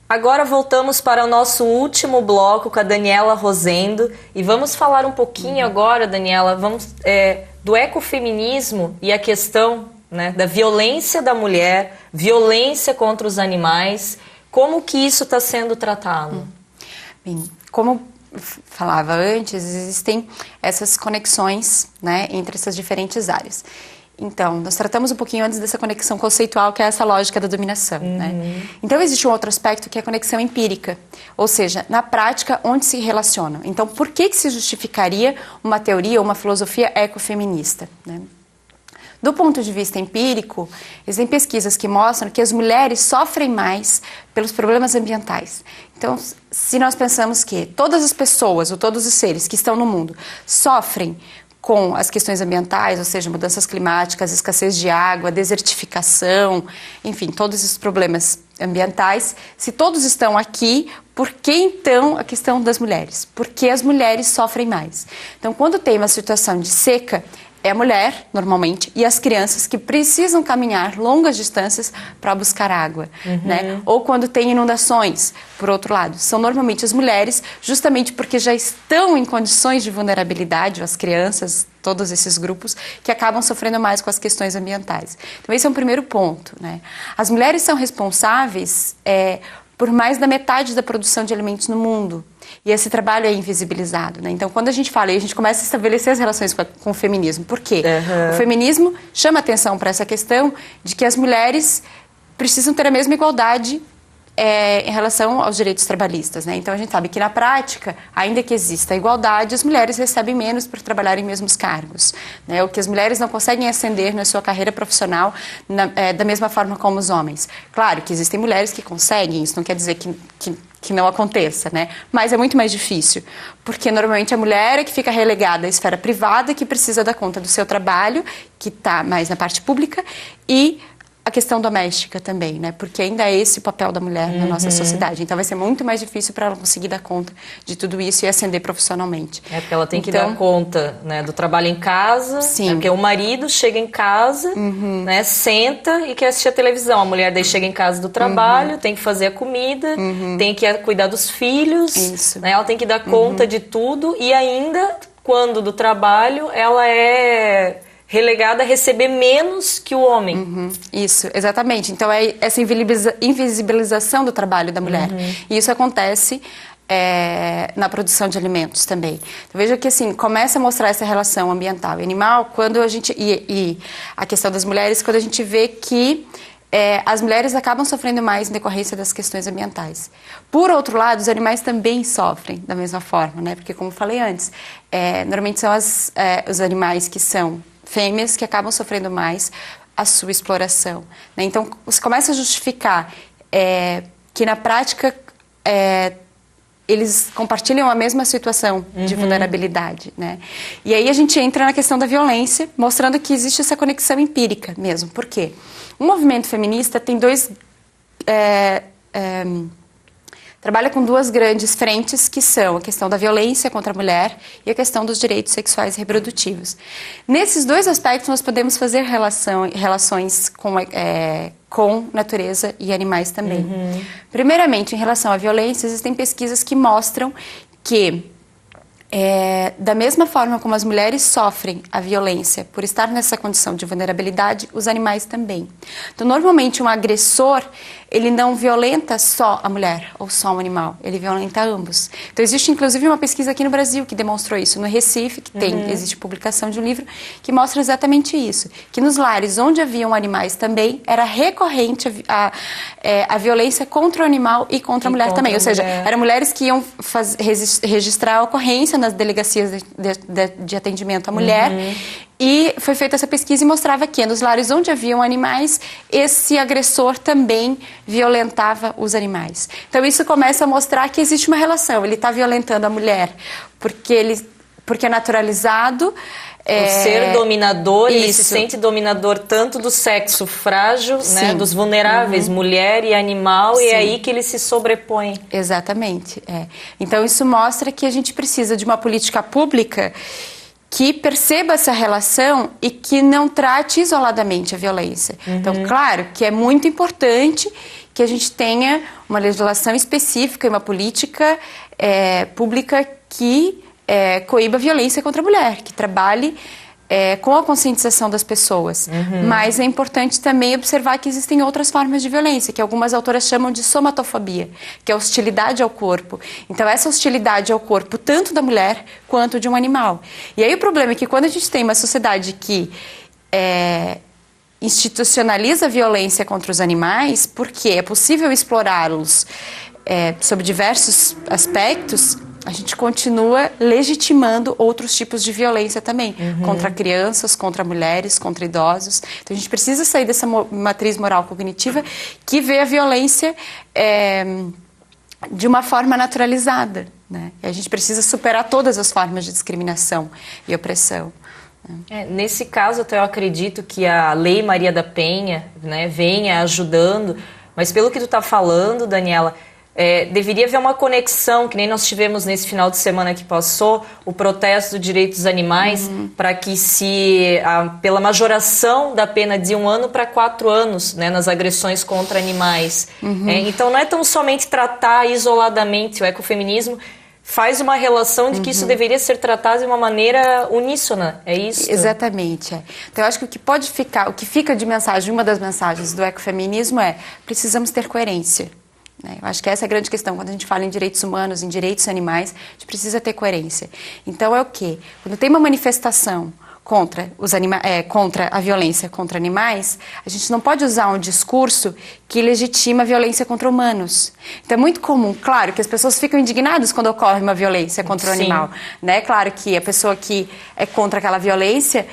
Agora voltamos para o nosso último bloco com a Daniela Rosendo e vamos falar um pouquinho agora, Daniela, do ecofeminismo e a questão, né, da violência da mulher, violência contra os animais, como que isso está sendo tratado? Bem, como falava antes, existem essas conexões, né, entre essas diferentes áreas. Então, nós tratamos um pouquinho antes dessa conexão conceitual, que é essa lógica da dominação, né? Então, existe um outro aspecto que é a conexão empírica, ou seja, na prática, onde se relacionam. Então, por que se justificaria uma teoria ou uma filosofia ecofeminista, né? Do ponto de vista empírico, existem pesquisas que mostram que as mulheres sofrem mais pelos problemas ambientais. Então, se nós pensamos que todas as pessoas ou todos os seres que estão no mundo sofrem com as questões ambientais, ou seja, mudanças climáticas, escassez de água, desertificação, enfim, todos esses problemas ambientais, se todos estão aqui, por que então a questão das mulheres? Por que as mulheres sofrem mais? Então, quando tem uma situação de seca, é a mulher, normalmente, e as crianças que precisam caminhar longas distâncias para buscar água, né? Ou quando tem inundações, por outro lado, são normalmente as mulheres, justamente porque já estão em condições de vulnerabilidade, as crianças, todos esses grupos, que acabam sofrendo mais com as questões ambientais. Então, esse é um primeiro ponto, né? As mulheres são responsáveis por mais da metade da produção de alimentos no mundo. E esse trabalho é invisibilizado, né? Então, quando a gente fala, a gente começa a estabelecer as relações com o feminismo. Por quê? O feminismo chama atenção para essa questão de que as mulheres precisam ter a mesma igualdade em relação aos direitos trabalhistas, né? Então, a gente sabe que, na prática, ainda que exista a igualdade, as mulheres recebem menos por trabalhar em mesmos cargos, né? O que as mulheres não conseguem ascender na sua carreira profissional da mesma forma como os homens. Claro que existem mulheres que conseguem, isso não quer dizer que não aconteça, né? Mas é muito mais difícil, porque normalmente a mulher é que fica relegada à esfera privada, que precisa dar conta do seu trabalho, que está mais na parte pública, e a questão doméstica também, né? Porque ainda é esse o papel da mulher na nossa sociedade. Então vai ser muito mais difícil para ela conseguir dar conta de tudo isso e ascender profissionalmente. É porque ela tem que dar conta, né, do trabalho em casa. Sim. Porque o marido chega em casa, né, senta e quer assistir a televisão. A mulher daí chega em casa do trabalho, tem que fazer a comida, tem que cuidar dos filhos. Isso. Né? Ela tem que dar conta de tudo e ainda, quando do trabalho, ela é relegada a receber menos que o homem. Isso, exatamente. Então, é essa invisibilização do trabalho da mulher. E isso acontece na produção de alimentos também. Então, veja que, assim, começa a mostrar essa relação ambiental e animal quando a gente... E a questão das mulheres, quando a gente vê que as mulheres acabam sofrendo mais em decorrência das questões ambientais. Por outro lado, os animais também sofrem da mesma forma, né? Porque, como eu falei antes, normalmente são os animais que são fêmeas que acabam sofrendo mais a sua exploração, né? Então, você começa a justificar que, na prática, eles compartilham a mesma situação de vulnerabilidade, né? E aí a gente entra na questão da violência, mostrando que existe essa conexão empírica mesmo. Por quê? O movimento feminista tem trabalha com duas grandes frentes, que são a questão da violência contra a mulher e a questão dos direitos sexuais e reprodutivos. Nesses dois aspectos, nós podemos fazer relações com natureza e animais também. Primeiramente, em relação à violência, existem pesquisas que mostram que, da mesma forma como as mulheres sofrem a violência por estar nessa condição de vulnerabilidade, os animais também. Então, normalmente, um agressor, ele não violenta só a mulher ou só um animal, ele violenta ambos. Então, existe inclusive uma pesquisa aqui no Brasil que demonstrou isso, no Recife, que existe publicação de um livro que mostra exatamente isso, que nos lares onde haviam animais também, era recorrente a violência contra o animal e contra a mulher também. Ou seja, eram mulheres que iam registrar a ocorrência nas delegacias de atendimento à mulher. E foi feita essa pesquisa e mostrava que nos lares onde haviam animais, esse agressor também violentava os animais. Então isso começa a mostrar que existe uma relação. Ele está violentando a mulher porque é naturalizado. O ser dominador, ele se sente dominador tanto do sexo frágil, né, dos vulneráveis, mulher e animal, e é aí que ele se sobrepõe. Exatamente. Então isso mostra que a gente precisa de uma política pública que perceba essa relação e que não trate isoladamente a violência. Então, claro que é muito importante que a gente tenha uma legislação específica e uma política pública que coíba a violência contra a mulher, que trabalhe com a conscientização das pessoas. Mas é importante também observar que existem outras formas de violência, que algumas autoras chamam de somatofobia, que é hostilidade ao corpo. Então, essa hostilidade ao corpo, tanto da mulher quanto de um animal. E aí o problema é que quando a gente tem uma sociedade que institucionaliza a violência contra os animais, porque é possível explorá-los sob diversos aspectos, a gente continua legitimando outros tipos de violência também, contra crianças, contra mulheres, contra idosos. Então, a gente precisa sair dessa matriz moral cognitiva que vê a violência de uma forma naturalizada, né? E a gente precisa superar todas as formas de discriminação e opressão. Nesse caso, até eu acredito que a Lei Maria da Penha, né, venha ajudando, mas pelo que tu está falando, Daniela, deveria haver uma conexão, que nem nós tivemos nesse final de semana que passou, o protesto dos direitos dos animais, para que pela majoração da pena de 1 ano para 4 anos, né, nas agressões contra animais. Então não é tão somente tratar isoladamente o ecofeminismo, faz uma relação de que isso deveria ser tratado de uma maneira uníssona, é isso? Exatamente. Então eu acho que o que fica de mensagem, uma das mensagens do ecofeminismo precisamos ter coerência. Eu acho que essa é a grande questão. Quando a gente fala em direitos humanos, em direitos animais, a gente precisa ter coerência. Então é o quê? Quando tem uma manifestação contra a violência contra animais, a gente não pode usar um discurso que legitima a violência contra humanos. Então é muito comum, claro, que as pessoas ficam indignadas quando ocorre uma violência contra o animal. Né? Claro que a pessoa que é contra aquela violência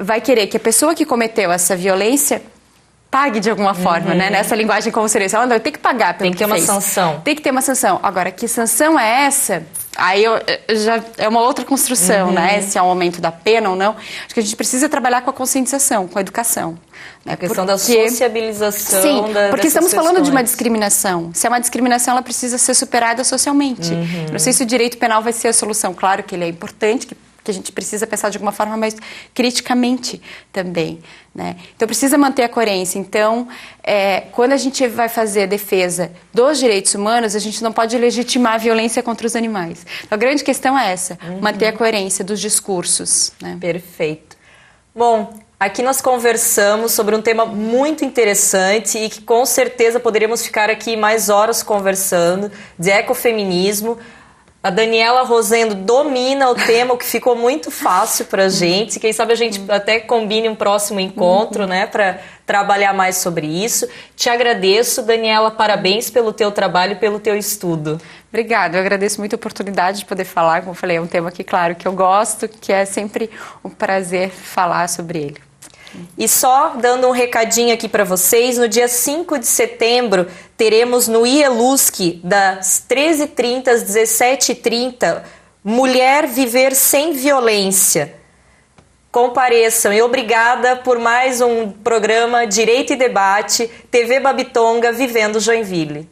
vai querer que a pessoa que cometeu essa violência pague de alguma forma, né? Nessa linguagem como seria isso. Ela não tem que pagar pelo que fez. Tem que ter uma sanção. Tem que ter uma sanção. Agora, que sanção é essa? Aí já é uma outra construção, né? Se é um aumento da pena ou não. Acho que a gente precisa trabalhar com a conscientização, com a educação. Né? A questão da sociabilização. Sim, porque estamos falando questões. de uma discriminação. Se é uma discriminação, ela precisa ser superada socialmente. Não sei se o direito penal vai ser a solução. Claro que ele é importante, que a gente precisa pensar de alguma forma mais criticamente também, né? Então, precisa manter a coerência. Então, quando a gente vai fazer a defesa dos direitos humanos, a gente não pode legitimar a violência contra os animais. Então, a grande questão é essa, manter a coerência dos discursos. Né? Perfeito. Bom, aqui nós conversamos sobre um tema muito interessante e que com certeza poderíamos ficar aqui mais horas conversando, de ecofeminismo. A Daniela Rosendo domina o tema, o que ficou muito fácil para a gente. Quem sabe a gente até combine um próximo encontro, né, para trabalhar mais sobre isso. Te agradeço, Daniela, parabéns pelo teu trabalho e pelo teu estudo. Obrigada, eu agradeço muito a oportunidade de poder falar. Como eu falei, é um tema que, claro, que eu gosto, que é sempre um prazer falar sobre ele. E só dando um recadinho aqui para vocês, no dia 5 de setembro teremos no IELUSC, das 13h30 às 17h30, Mulher Viver Sem Violência. Compareçam e obrigada por mais um programa Direito e Debate, TV Babitonga, Vivendo Joinville.